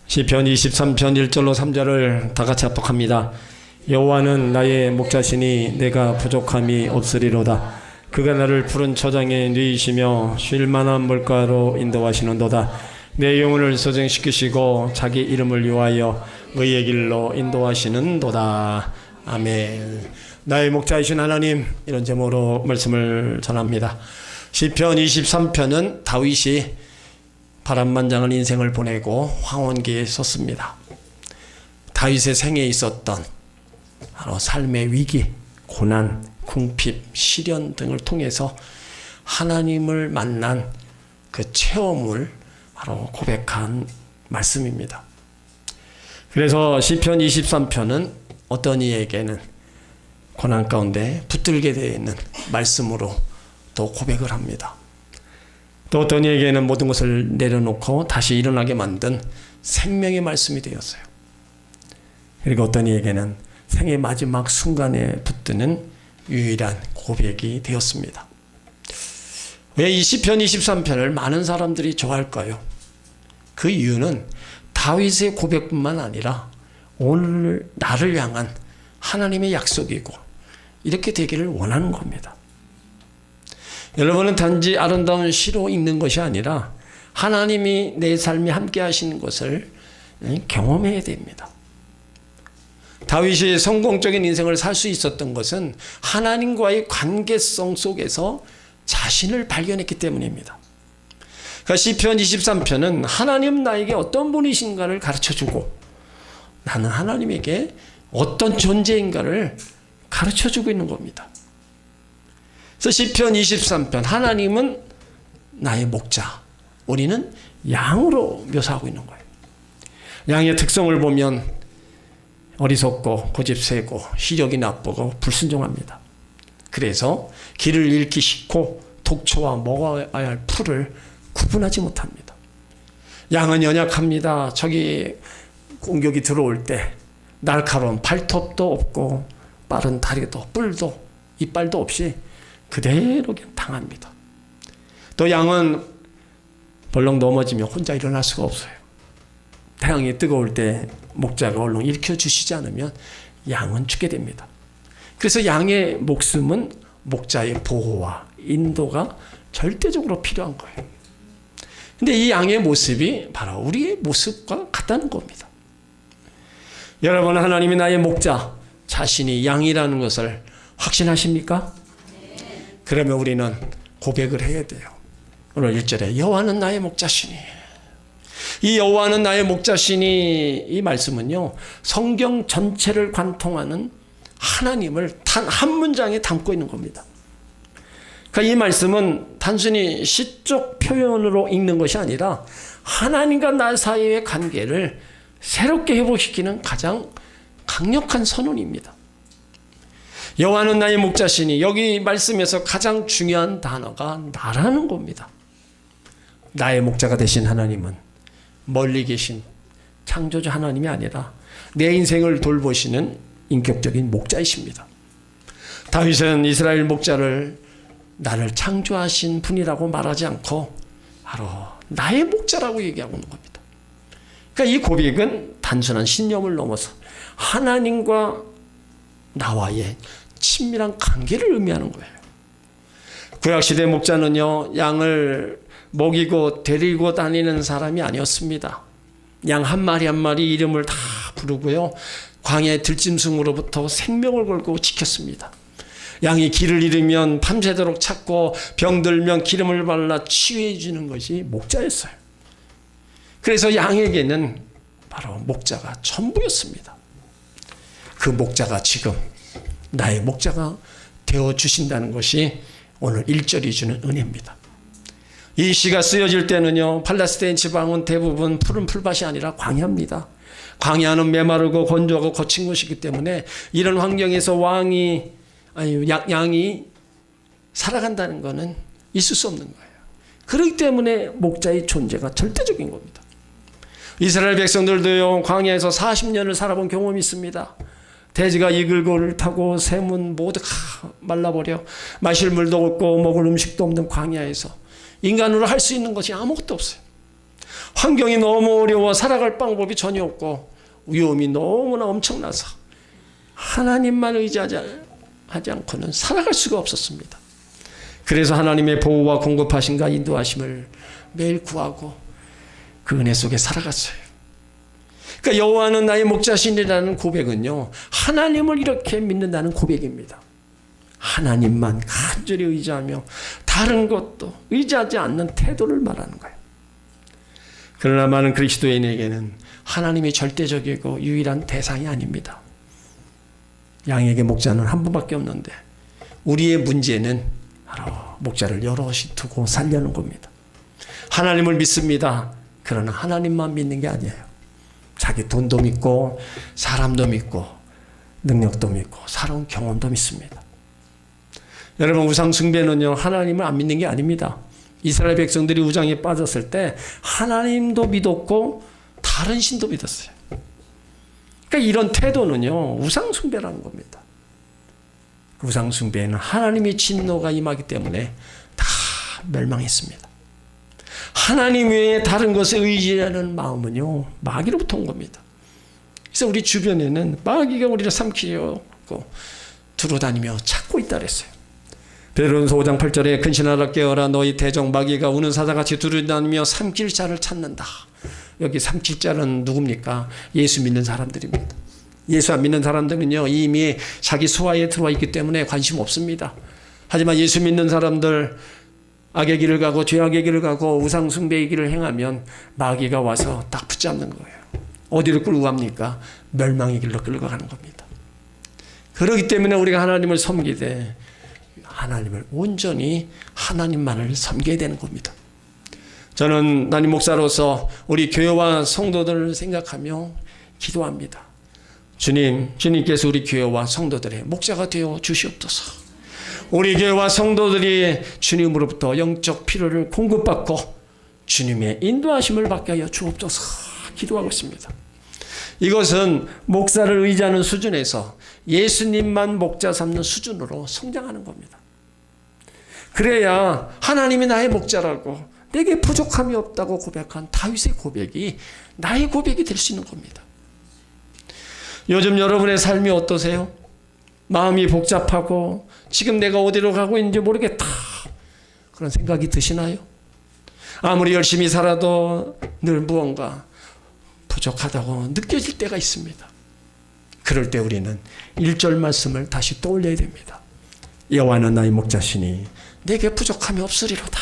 시편 23편 1절로 3절을 다 같이 합독합니다. 여호와는 나의 목자시니 내가 부족함이 없으리로다. 그가 나를 푸른 초장에 누이시며 쉴 만한 물가로 인도하시는도다. 내 영혼을 소생시키시고 자기 이름을 위하여 의의 길로 인도하시는도다. 아멘. 나의 목자이신 하나님, 이런 제목으로 말씀을 전합니다. 시편 23편은 다윗이 바람만장한 인생을 보내고 황혼기에 섰습니다. 다윗의 생에 있었던 바로 삶의 위기, 고난, 궁핍, 시련 등을 통해서 하나님을 만난 그 체험을 바로 고백한 말씀입니다. 그래서 시편 23편은 어떤 이에게는 고난 가운데 붙들게 되어 있는 말씀으로 또 고백을 합니다. 또 어떤 이에게는 모든 것을 내려놓고 다시 일어나게 만든 생명의 말씀이 되었어요. 그리고 어떤 이에게는 생의 마지막 순간에 붙드는 유일한 고백이 되었습니다. 왜 이 시편 23편을 많은 사람들이 좋아할까요? 그 이유는 다윗의 고백뿐만 아니라 오늘 나를 향한 하나님의 약속이고 이렇게 되기를 원하는 겁니다. 여러분은 단지 아름다운 시로 읽는 것이 아니라 하나님이 내 삶에 함께 하시는 것을 경험해야 됩니다. 다윗이 성공적인 인생을 살 수 있었던 것은 하나님과의 관계성 속에서 자신을 발견했기 때문입니다. 그러니까 시편 23편은 하나님 나에게 어떤 분이신가를 가르쳐주고 나는 하나님에게 어떤 존재인가를 가르쳐주고 있는 겁니다. 그래서 시편 23편, 하나님은 나의 목자, 우리는 양으로 묘사하고 있는 거예요. 양의 특성을 보면 어리석고 고집세고 시력이 나쁘고 불순종합니다. 그래서 길을 잃기 싫고 독초와 먹어야 할 풀을 구분하지 못합니다. 양은 연약합니다. 저기 공격이 들어올 때 날카로운 발톱도 없고 빠른 다리도 뿔도 이빨도 없이 그대로 당합니다. 또 양은 벌렁 넘어지면 혼자 일어날 수가 없어요. 태양이 뜨거울 때 목자가 얼른 일으켜주시지 않으면 양은 죽게 됩니다. 그래서 양의 목숨은 목자의 보호와 인도가 절대적으로 필요한 거예요. 근데 이 양의 모습이 바로 우리의 모습과 같다는 겁니다. 여러분, 하나님이 나의 목자, 자신이 양이라는 것을 확신하십니까? 그러면 우리는 고백을 해야 돼요. 오늘 1절에 여호와는 나의 목자시니, 이 여호와는 나의 목자시니, 이 말씀은요 성경 전체를 관통하는 하나님을 단 한 문장에 담고 있는 겁니다. 그러니까 이 말씀은 단순히 시적 표현으로 읽는 것이 아니라 하나님과 나 사이의 관계를 새롭게 회복시키는 가장 강력한 선언입니다. 여호와는 나의 목자시니, 여기 말씀에서 가장 중요한 단어가 나라는 겁니다. 나의 목자가 되신 하나님은 멀리 계신 창조주 하나님이 아니라 내 인생을 돌보시는 인격적인 목자이십니다. 다윗은 이스라엘 목자를 나를 창조하신 분이라고 말하지 않고 바로 나의 목자라고 얘기하고 있는 겁니다. 그러니까 이 고백은 단순한 신념을 넘어서 하나님과 나와의 친밀한 관계를 의미하는 거예요. 구약시대 목자는요 양을 먹이고 데리고 다니는 사람이 아니었습니다. 양 한 마리 한 마리 이름을 다 부르고요 광야의 들짐승으로부터 생명을 걸고 지켰습니다. 양이 길을 잃으면 밤새도록 찾고 병들면 기름을 발라 치유해 주는 것이 목자였어요. 그래서 양에게는 바로 목자가 전부였습니다. 그 목자가 지금 나의 목자가 되어주신다는 것이 오늘 1절이 주는 은혜입니다. 이 시가 쓰여질 때는요 팔레스타인 지방은 대부분 푸른 풀밭이 아니라 광야입니다. 광야는 메마르고 건조하고 거친 곳이기 때문에 이런 환경에서 양이 살아간다는 것은 있을 수 없는 거예요. 그렇기 때문에 목자의 존재가 절대적인 겁니다. 이스라엘 백성들도요 광야에서 40년을 살아본 경험이 있습니다. 돼지가 이글고를 타고 샘은 모두 말라버려 마실 물도 없고 먹을 음식도 없는 광야에서 인간으로 할 수 있는 것이 아무것도 없어요. 환경이 너무 어려워 살아갈 방법이 전혀 없고 위험이 너무나 엄청나서 하나님만 의지하지 않고는 살아갈 수가 없었습니다. 그래서 하나님의 보호와 공급하심과 인도하심을 매일 구하고 그 은혜 속에 살아갔어요. 그러니까 여호와는 나의 목자신이라는 고백은요, 하나님을 이렇게 믿는다는 고백입니다. 하나님만 간절히 의지하며 다른 것도 의지하지 않는 태도를 말하는 거예요. 그러나 많은 그리스도인에게는 하나님이 절대적이고 유일한 대상이 아닙니다. 양에게 목자는 한 분밖에 없는데 우리의 문제는 바로 목자를 여럿이 두고 살려는 겁니다. 하나님을 믿습니다. 그러나 하나님만 믿는 게 아니에요. 자기 돈도 믿고 사람도 믿고 능력도 믿고 살아온 경험도 믿습니다. 여러분, 우상 숭배는요, 하나님을 안 믿는 게 아닙니다. 이스라엘 백성들이 우상에 빠졌을 때 하나님도 믿었고 다른 신도 믿었어요. 그러니까 이런 태도는요, 우상 숭배라는 겁니다. 우상 숭배에는 하나님의 진노가 임하기 때문에 다 멸망했습니다. 하나님 외에 다른 것에 의지하는 마음은요, 마귀로부터 온 겁니다. 그래서 우리 주변에는 마귀가 우리를 삼키려고 두루다니며 찾고 있다 그랬어요. 베드로전서 5장 8절에 근신하라 깨어라 너희 대적 마귀가 우는 사자같이 두루다니며 삼킬 자를 찾는다. 여기 삼킬 자는 누굽니까? 예수 믿는 사람들입니다. 예수 안 믿는 사람들은요, 이미 자기 수하에 들어와 있기 때문에 관심 없습니다. 하지만 예수 믿는 사람들, 악의 길을 가고 죄악의 길을 가고 우상 숭배의 길을 행하면 마귀가 와서 딱 붙잡는 거예요. 어디로 끌고 갑니까? 멸망의 길로 끌고 가는 겁니다. 그렇기 때문에 우리가 하나님을 섬기되 하나님을 온전히 하나님만을 섬겨야 되는 겁니다. 저는 남임 목사로서 우리 교회와 성도들을 생각하며 기도합니다. 주님께서 우리 교회와 성도들의 목자가 되어 주시옵소서. 우리 교회와 성도들이 주님으로부터 영적 필요를 공급받고 주님의 인도하심을 받게 하여 주옵소서 기도하고 있습니다. 이것은 목사를 의지하는 수준에서 예수님만 목자 삼는 수준으로 성장하는 겁니다. 그래야 하나님이 나의 목자라고 내게 부족함이 없다고 고백한 다윗의 고백이 나의 고백이 될 수 있는 겁니다. 요즘 여러분의 삶이 어떠세요? 마음이 복잡하고 지금 내가 어디로 가고 있는지 모르겠다, 그런 생각이 드시나요? 아무리 열심히 살아도 늘 무언가 부족하다고 느껴질 때가 있습니다. 그럴 때 우리는 1절 말씀을 다시 떠올려야 됩니다. 여호와는 나의 목자시니 내게 부족함이 없으리로다.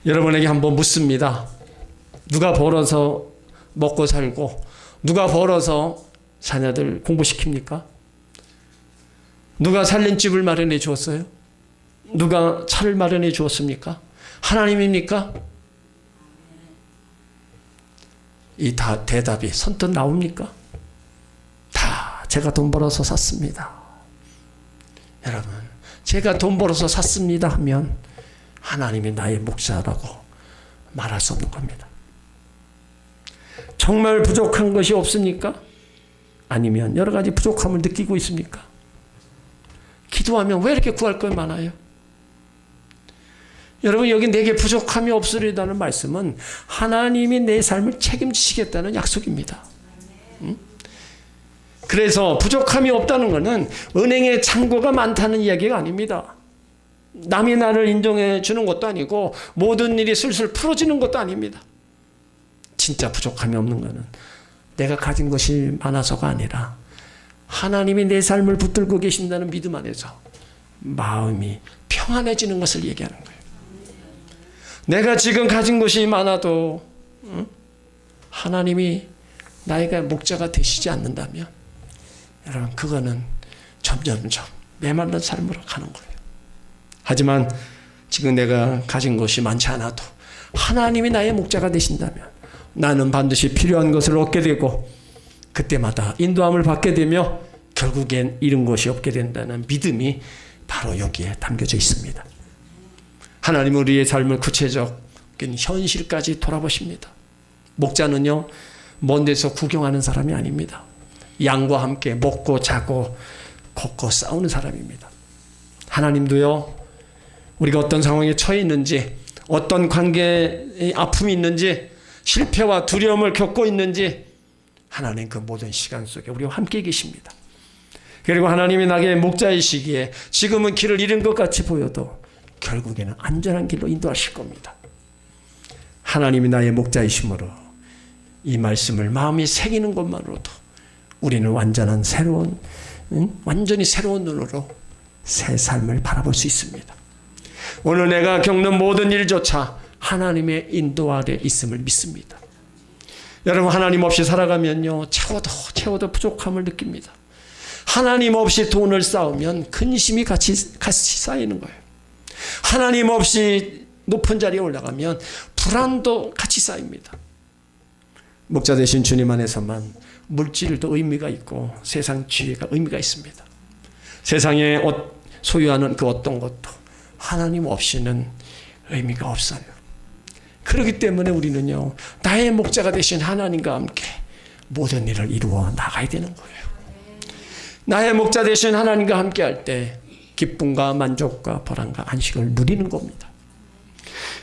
여러분에게 한번 묻습니다. 누가 벌어서 먹고 살고 누가 벌어서 자녀들 공부시킵니까? 누가 살림 집을 마련해 주었어요? 누가 차를 마련해 주었습니까? 하나님입니까? 이 다 대답이 선뜻 나옵니까? 다 제가 돈 벌어서 샀습니다. 여러분, 제가 돈 벌어서 샀습니다 하면 하나님이 나의 목자라고 말할 수 없는 겁니다. 정말 부족한 것이 없습니까? 아니면 여러 가지 부족함을 느끼고 있습니까? 기도하면 왜 이렇게 구할 걸 많아요? 여러분, 여기 내게 부족함이 없으리라는 말씀은 하나님이 내 삶을 책임지시겠다는 약속입니다. 그래서 부족함이 없다는 것은 은행에 잔고가 많다는 이야기가 아닙니다. 남이 나를 인정해 주는 것도 아니고 모든 일이 술술 풀어지는 것도 아닙니다. 진짜 부족함이 없는 것은 내가 가진 것이 많아서가 아니라 하나님이 내 삶을 붙들고 계신다는 믿음 안에서 마음이 평안해지는 것을 얘기하는 거예요. 내가 지금 가진 것이 많아도 하나님이 나에게 목자가 되시지 않는다면 여러분, 그거는 점점점 메마른 삶으로 가는 거예요. 하지만 지금 내가 가진 것이 많지 않아도 하나님이 나의 목자가 되신다면 나는 반드시 필요한 것을 얻게 되고 그때마다 인도함을 받게 되며 결국엔 잃은 것이 없게 된다는 믿음이 바로 여기에 담겨져 있습니다. 하나님은 우리의 삶을 구체적 현실까지 돌아보십니다. 목자는요, 먼 데서 구경하는 사람이 아닙니다. 양과 함께 먹고 자고 걷고 싸우는 사람입니다. 하나님도요, 우리가 어떤 상황에 처해 있는지 어떤 관계의 아픔이 있는지, 실패와 두려움을 겪고 있는지 하나님 그 모든 시간 속에 우리와 함께 계십니다. 그리고 하나님이 나에게 목자이시기에 지금은 길을 잃은 것 같이 보여도 결국에는 안전한 길로 인도하실 겁니다. 하나님이 나의 목자이심으로 이 말씀을 마음이 새기는 것만으로도 우리는 완전히 새로운 눈으로 새 삶을 바라볼 수 있습니다. 오늘 내가 겪는 모든 일조차 하나님의 인도 아래 있음을 믿습니다. 여러분, 하나님 없이 살아가면요, 채워도 부족함을 느낍니다. 하나님 없이 돈을 쌓으면 근심이 같이 쌓이는 거예요. 하나님 없이 높은 자리에 올라가면 불안도 같이 쌓입니다. 목자 되신 주님 안에서만 물질도 의미가 있고 세상 지혜가 의미가 있습니다. 세상에 소유하는 그 어떤 것도 하나님 없이는 의미가 없어요. 그렇기 때문에 우리는요, 나의 목자가 되신 하나님과 함께 모든 일을 이루어 나가야 되는 거예요. 나의 목자 되신 하나님과 함께 할 때 기쁨과 만족과 보람과 안식을 누리는 겁니다.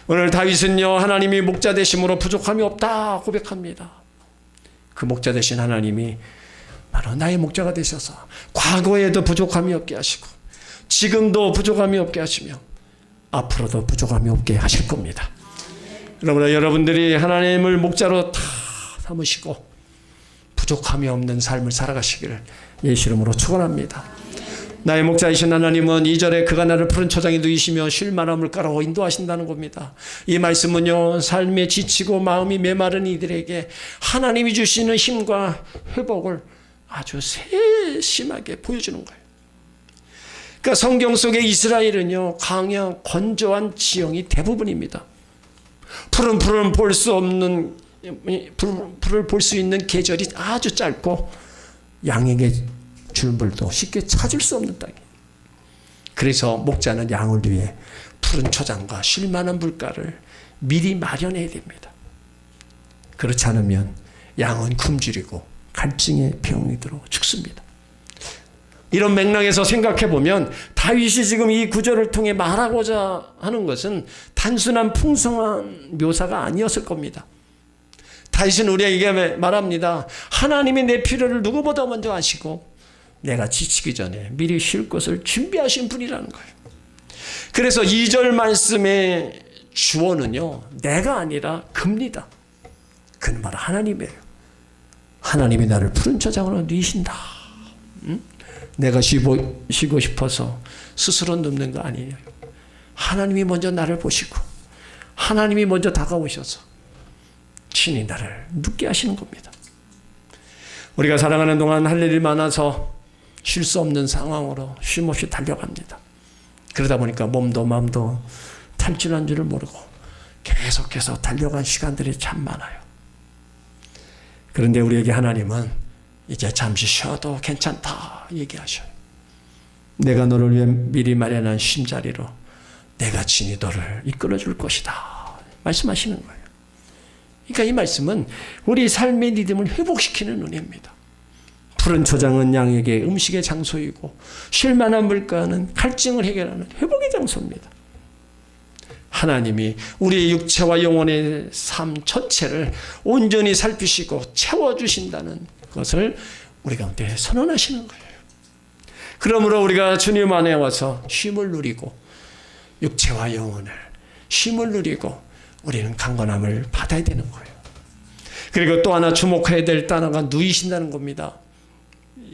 오늘 다윗은요, 하나님이 목자 되심으로 부족함이 없다 고백합니다. 그 목자 되신 하나님이 바로 나의 목자가 되셔서 과거에도 부족함이 없게 하시고 지금도 부족함이 없게 하시며 앞으로도 부족함이 없게 하실 겁니다. 그러므로 여러분들이 하나님을 목자로 다 삼으시고 부족함이 없는 삶을 살아가시기를 예수 이름으로 축원합니다. 나의 목자이신 하나님은 2절에 그가 나를 푸른 초장에 누이시며 쉴 만한 물가로 인도하신다는 겁니다. 이 말씀은요, 삶에 지치고 마음이 메마른 이들에게 하나님이 주시는 힘과 회복을 아주 세심하게 보여주는 거예요. 그러니까 성경 속에 이스라엘은요, 강양 건조한 지형이 대부분입니다. 풀은 볼 수 없는, 풀을 볼 수 있는 계절이 아주 짧고 양에게 줄 물도 쉽게 찾을 수 없는 땅이에요. 그래서 목자는 양을 위해 푸른 초장과 쉴 만한 물가를 미리 마련해야 됩니다. 그렇지 않으면 양은 굶주리고 갈증에 병이 들어 죽습니다. 이런 맥락에서 생각해 보면 다윗이 지금 이 구절을 통해 말하고자 하는 것은 단순한 풍성한 묘사가 아니었을 겁니다. 다윗은 우리에게 말합니다. 하나님이 내 필요를 누구보다 먼저 아시고 내가 지치기 전에 미리 쉴 곳을 준비하신 분이라는 거예요. 그래서 2절 말씀의 주어는요, 내가 아니라 그입니다. 그는 바로 하나님이에요. 하나님이 나를 푸른 초장으로 누이신다. 내가 쉬고 싶어서 스스로 눕는 거 아니에요. 하나님이 먼저 나를 보시고 하나님이 먼저 다가오셔서 친히 나를 눕게 하시는 겁니다. 우리가 살아가는 동안 할 일이 많아서 쉴 수 없는 상황으로 쉼없이 달려갑니다. 그러다 보니까 몸도 마음도 탈진한 줄을 모르고 계속해서 달려간 시간들이 참 많아요. 그런데 우리에게 하나님은 이제 잠시 쉬어도 괜찮다 얘기하셔요. 내가 너를 위해 미리 마련한 쉼자리로 내가 친히 너를 이끌어 줄 것이다 말씀하시는 거예요. 그러니까 이 말씀은 우리 삶의 리듬을 회복시키는 은혜입니다. 푸른 초장은 양에게 음식의 장소이고 쉴만한 물가는 갈증을 해결하는 회복의 장소입니다. 하나님이 우리의 육체와 영혼의 삶 전체를 온전히 살피시고 채워주신다는 것을 우리 가운데 선언하시는 거예요. 그러므로 우리가 주님 안에 와서 쉼을 누리고 육체와 영혼을 쉼을 누리고 우리는 강건함을 받아야 되는 거예요. 그리고 또 하나 주목해야 될 단어가 누이신다는 겁니다.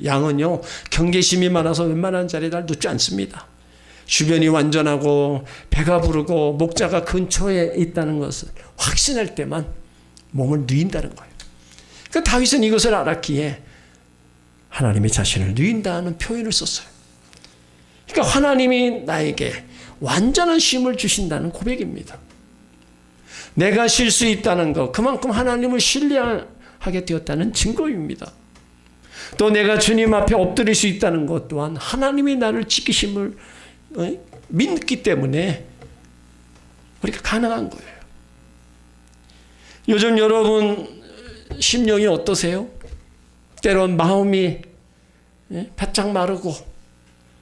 양은요, 경계심이 많아서 웬만한 자리에 잘 눕지 않습니다. 주변이 완전하고 배가 부르고 목자가 근처에 있다는 것을 확신할 때만 몸을 누인다는 거예요. 그러니까 다윗은 이것을 알았기에 하나님이 자신을 누인다는 표현을 썼어요. 그러니까 하나님이 나에게 완전한 쉼을 주신다는 고백입니다. 내가 쉴 수 있다는 것, 그만큼 하나님을 신뢰하게 되었다는 증거입니다. 또 내가 주님 앞에 엎드릴 수 있다는 것 또한 하나님이 나를 지키심을 믿기 때문에 우리가 가능한 거예요. 요즘 여러분 심령이 어떠세요? 때론 마음이 바짝 마르고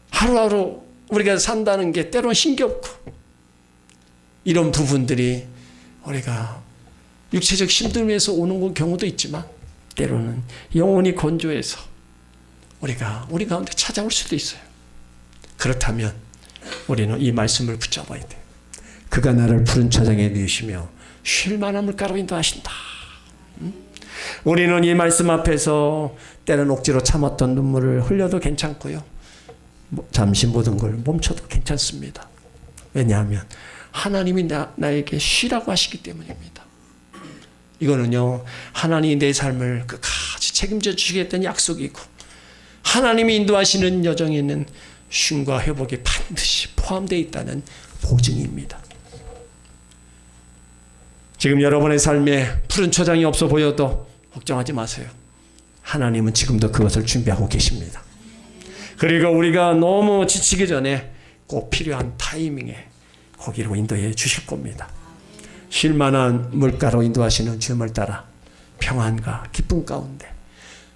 하루하루 우리가 산다는 게 때론 힘겹고 이런 부분들이 우리가 육체적 힘듦에서 오는 경우도 있지만 때로는 영혼이 건조해서 우리가 우리 가운데 찾아올 수도 있어요. 그렇다면 우리는 이 말씀을 붙잡아야 돼요. 그가 나를 푸른 초장에 누이시며 쉴 만한 물가로 인도하신다. 우리는 이 말씀 앞에서 때는 억지로 참았던 눈물을 흘려도 괜찮고요. 잠시 모든 걸 멈춰도 괜찮습니다. 왜냐하면 하나님이 나에게 쉬라고 하시기 때문입니다. 이거는요, 하나님이 내 삶을 끝까지 책임져 주시겠다는 약속이고 하나님이 인도하시는 여정에는 쉼과 회복이 반드시 포함되어 있다는 보증입니다. 지금 여러분의 삶에 푸른 초장이 없어 보여도 걱정하지 마세요. 하나님은 지금도 그것을 준비하고 계십니다. 그리고 우리가 너무 지치기 전에 꼭 필요한 타이밍에 거기로 인도해 주실 겁니다. 쉴만한 물가로 인도하시는 주님을 따라 평안과 기쁨 가운데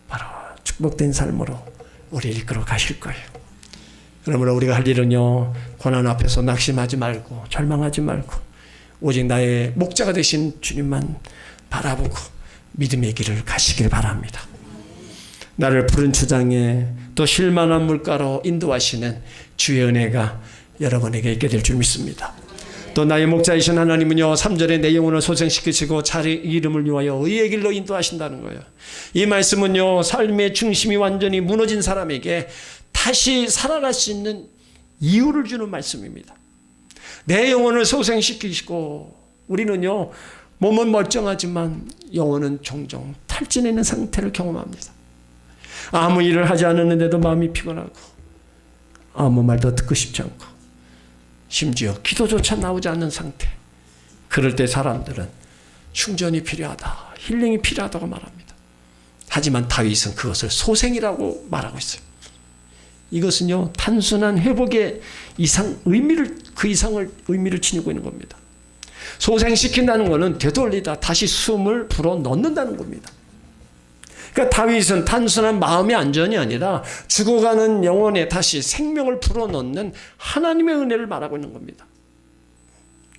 바로 축복된 삶으로 우리를 이끌어 가실 거예요. 그러므로 우리가 할 일은요, 고난 앞에서 낙심하지 말고 절망하지 말고 오직 나의 목자가 되신 주님만 바라보고 믿음의 길을 가시길 바랍니다. 나를 푸른 초장에 또 쉴만한 물가로 인도하시는 주의 은혜가 여러분에게 있게 될 줄 믿습니다. 또 나의 목자이신 하나님은요, 3절에 내 영혼을 소생시키시고 자기 이름을 위하여 의의 길로 인도하신다는 거예요. 이 말씀은요, 삶의 중심이 완전히 무너진 사람에게 다시 살아날 수 있는 이유를 주는 말씀입니다. 내 영혼을 소생시키시고 우리는요, 몸은 멀쩡하지만 영혼은 종종 탈진해 있는 상태를 경험합니다. 아무 일을 하지 않았는데도 마음이 피곤하고 아무 말도 듣고 싶지 않고 심지어 기도조차 나오지 않는 상태. 그럴 때 사람들은 충전이 필요하다, 힐링이 필요하다고 말합니다. 하지만 다윗은 그것을 소생이라고 말하고 있어요. 이것은요, 단순한 회복의 그 이상을 의미를 지니고 있는 겁니다. 소생시킨다는 것은 되돌리다, 다시 숨을 불어 넣는다는 겁니다. 그러니까 다윗은 단순한 마음의 안전이 아니라 죽어가는 영혼에 다시 생명을 불어넣는 하나님의 은혜를 말하고 있는 겁니다.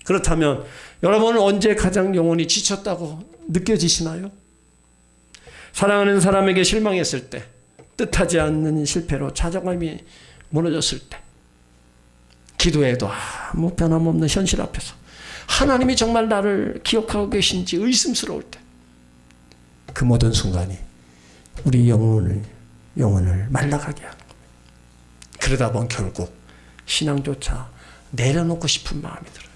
그렇다면 여러분은 언제 가장 영혼이 지쳤다고 느껴지시나요? 사랑하는 사람에게 실망했을 때, 뜻하지 않는 실패로 자존감이 무너졌을 때, 기도해도 아무 변함없는 현실 앞에서 하나님이 정말 나를 기억하고 계신지 의심스러울 때, 그 모든 순간이 우리 영혼을 말라가게 하는 겁니다. 그러다 보면 결국 신앙조차 내려놓고 싶은 마음이 들어요.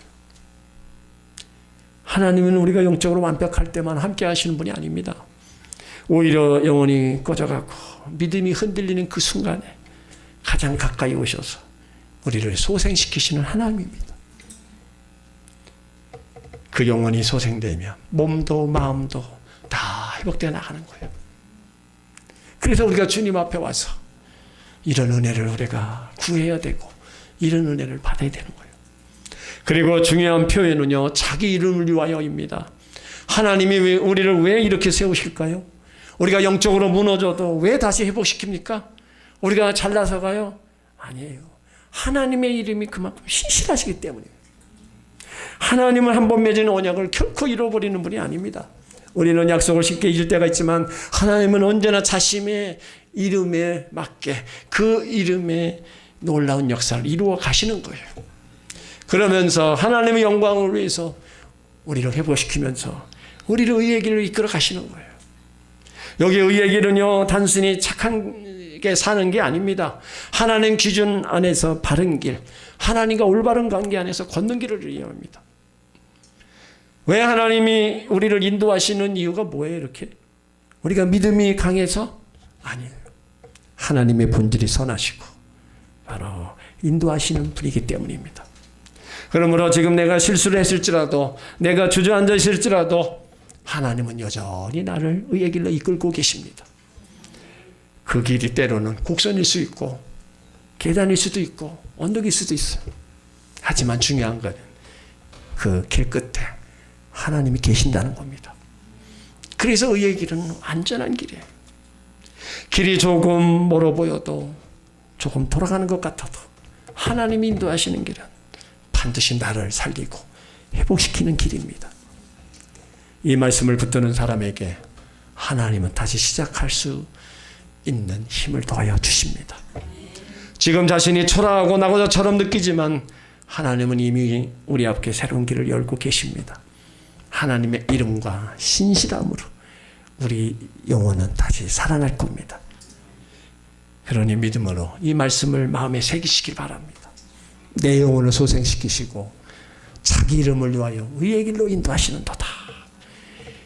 하나님은 우리가 영적으로 완벽할 때만 함께 하시는 분이 아닙니다. 오히려 영혼이 꺼져가고 믿음이 흔들리는 그 순간에 가장 가까이 오셔서 우리를 소생시키시는 하나님입니다. 그 영혼이 소생되면 몸도 마음도 다 회복되어 나가는 거예요. 그래서 우리가 주님 앞에 와서 이런 은혜를 우리가 구해야 되고 이런 은혜를 받아야 되는 거예요. 그리고 중요한 표현은요, 자기 이름을 위하여입니다. 하나님이 우리를 왜 이렇게 세우실까요? 우리가 영적으로 무너져도 왜 다시 회복시킵니까? 우리가 잘나서가요? 아니에요. 하나님의 이름이 그만큼 신실하시기 때문이에요. 하나님은 한 번 맺은 언약을 결코 잃어버리는 분이 아닙니다. 우리는 약속을 쉽게 잊을 때가 있지만 하나님은 언제나 자신의 이름에 맞게 그 이름의 놀라운 역사를 이루어 가시는 거예요. 그러면서 하나님의 영광을 위해서 우리를 회복시키면서 우리를 의의 길로 이끌어 가시는 거예요. 여기 의의 길은요, 단순히 착하게 사는 게 아닙니다. 하나님 기준 안에서 바른 길, 하나님과 올바른 관계 안에서 걷는 길을 의미합니다. 왜 하나님이 우리를 인도하시는 이유가 뭐예요? 이렇게 우리가 믿음이 강해서? 아니에요. 하나님의 본질이 선하시고 바로 인도하시는 분이기 때문입니다. 그러므로 지금 내가 실수를 했을지라도, 내가 주저앉아 있을지라도 하나님은 여전히 나를 의의 길로 이끌고 계십니다. 그 길이 때로는 곡선일 수 있고 계단일 수도 있고 언덕일 수도 있어요. 하지만 중요한 것은 그 길 끝에 하나님이 계신다는 겁니다. 그래서 의의 길은 안전한 길이에요. 길이 조금 멀어 보여도, 조금 돌아가는 것 같아도 하나님이 인도하시는 길은 반드시 나를 살리고 회복시키는 길입니다. 이 말씀을 붙드는 사람에게 하나님은 다시 시작할 수 있는 힘을 더하여 주십니다. 지금 자신이 초라하고 낙오자처럼 느끼지만 하나님은 이미 우리 앞에 새로운 길을 열고 계십니다. 하나님의 이름과 신실함으로 우리 영혼은 다시 살아날 겁니다. 그러니 믿음으로 이 말씀을 마음에 새기시길 바랍니다. 내 영혼을 소생시키시고 자기 이름을 위하여 의의 길로 인도하시는도다.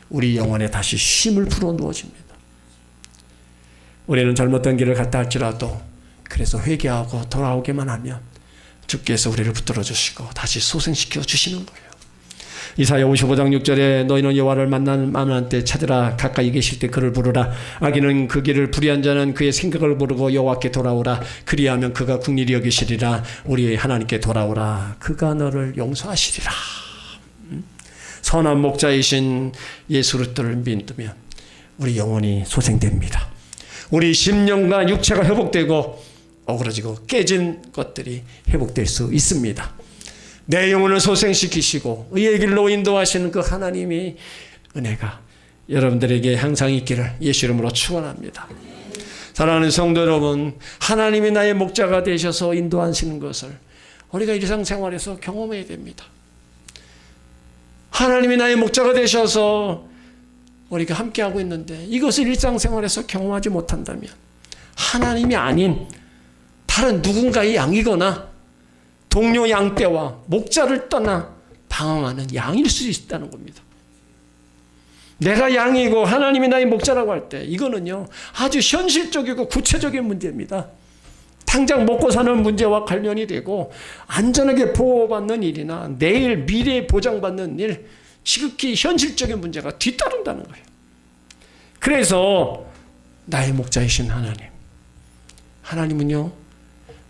우리 영혼에 다시 쉼을 불어넣어집니다. 우리는 잘못된 길을 갔다 할지라도 그래서 회개하고 돌아오기만 하면 주께서 우리를 붙들어 주시고 다시 소생시켜 주시는 거예요. 이사야 55장 6절에 너희는 여호와를 만난 때 찾으라. 가까이 계실 때 그를 부르라. 악인은 그 길을 불의한 자는 그의 생각을 모르고 여호와께 돌아오라. 그리하면 그가 긍휼히 여기시리라. 우리 하나님께 돌아오라. 그가 너를 용서하시리라. 선한 목자이신 예수 그리스도를 믿으면 우리 영혼이 소생됩니다. 우리 심령과 육체가 회복되고 어그러지고 깨진 것들이 회복될 수 있습니다. 내 영혼을 소생시키시고 의의 길로 인도하시는 그 하나님의 은혜가 여러분들에게 항상 있기를 예수 이름으로 축원합니다. 사랑하는 성도 여러분, 하나님이 나의 목자가 되셔서 인도하시는 것을 우리가 일상생활에서 경험해야 됩니다. 하나님이 나의 목자가 되셔서 우리가 함께하고 있는데 이것을 일상생활에서 경험하지 못한다면 하나님이 아닌 다른 누군가의 양이거나 동료 양떼와 목자를 떠나 방황하는 양일 수 있다는 겁니다. 내가 양이고 하나님이 나의 목자라고 할 때 이거는요 아주 현실적이고 구체적인 문제입니다. 당장 먹고 사는 문제와 관련이 되고 안전하게 보호받는 일이나 내일 미래에 보장받는 일, 지극히 현실적인 문제가 뒤따른다는 거예요. 그래서 나의 목자이신 하나님은요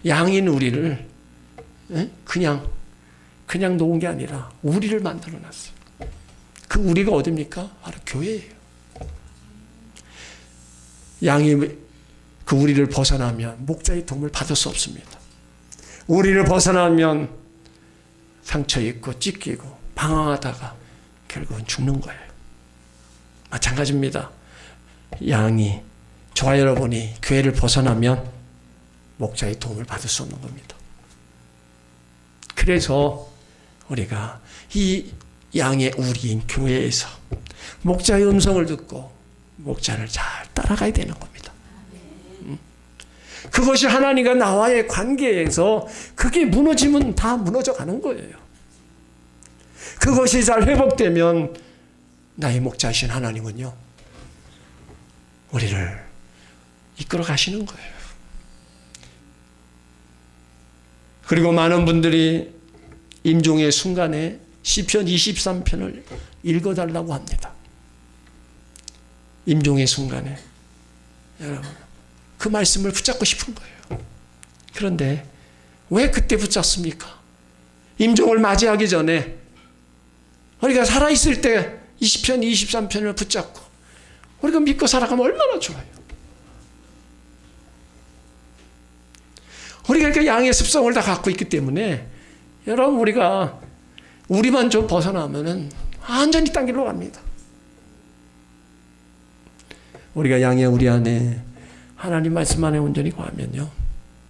양인 우리를 그냥 놓은 게 아니라 우리를 만들어 놨어요. 그 우리가 어딥니까? 바로 교회예요. 양이 그 우리를 벗어나면 목자의 도움을 받을 수 없습니다. 우리를 벗어나면 상처 입고 찢기고 방황하다가 결국은 죽는 거예요. 마찬가지입니다. 양이 저와 여러분이 교회를 벗어나면 목자의 도움을 받을 수 없는 겁니다. 그래서 우리가 이 양의 우리인 교회에서 목자의 음성을 듣고 목자를 잘 따라가야 되는 겁니다. 그것이 하나님과 나와의 관계에서 그게 무너지면 다 무너져 가는 거예요. 그것이 잘 회복되면 나의 목자이신 하나님은요 우리를 이끌어 가시는 거예요. 그리고 많은 분들이 임종의 순간에 시편 23편을 읽어달라고 합니다. 임종의 순간에 여러분 그 말씀을 붙잡고 싶은 거예요. 그런데 왜 그때 붙잡습니까? 임종을 맞이하기 전에 우리가 살아있을 때 20편 23편을 붙잡고 우리가 믿고 살아가면 얼마나 좋아요. 우리가 이렇게 양의 습성을 다 갖고 있기 때문에 여러분 우리만 좀 벗어나면은 완전히 딴 길로 갑니다. 우리가 양의 우리 안에 하나님 말씀 안에 온전히 거하면요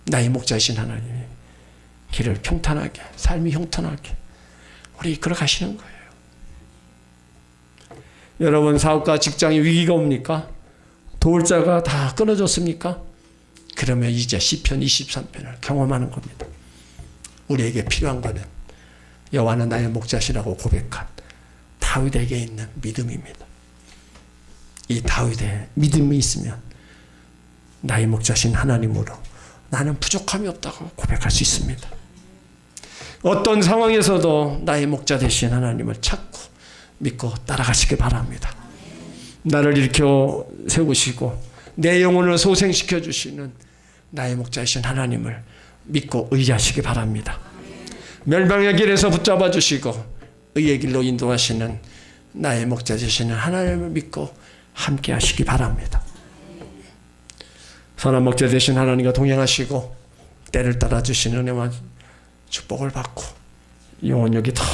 나의 목자이신 하나님이 길을 평탄하게 삶이 형통하게 우리 이끌어 가시는 거예요. 여러분 사업과 직장에 위기가 옵니까? 도울 자가 다 끊어졌습니까? 그러면 이제 시편 23편을 경험하는 겁니다. 우리에게 필요한 것은 여호와는 나의 목자시라고 고백한 다윗에게 있는 믿음입니다. 이 다윗의 믿음이 있으면 나의 목자신 하나님으로 나는 부족함이 없다고 고백할 수 있습니다. 어떤 상황에서도 나의 목자 되신 하나님을 찾고 믿고 따라가시기 바랍니다. 나를 일으켜 세우시고 내 영혼을 소생시켜 주시는 나의 목자이신 하나님을 믿고 의지하시기 바랍니다. 멸망의 길에서 붙잡아 주시고 의의 길로 인도하시는 나의 목자 되시는 하나님을 믿고 함께 하시기 바랍니다. 선한 목자 되신 하나님과 동행하시고 때를 따라 주시는 은혜와 축복을 받고 영혼력이 더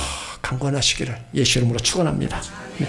강건하시기를 예수 이름으로 축원합니다. 네.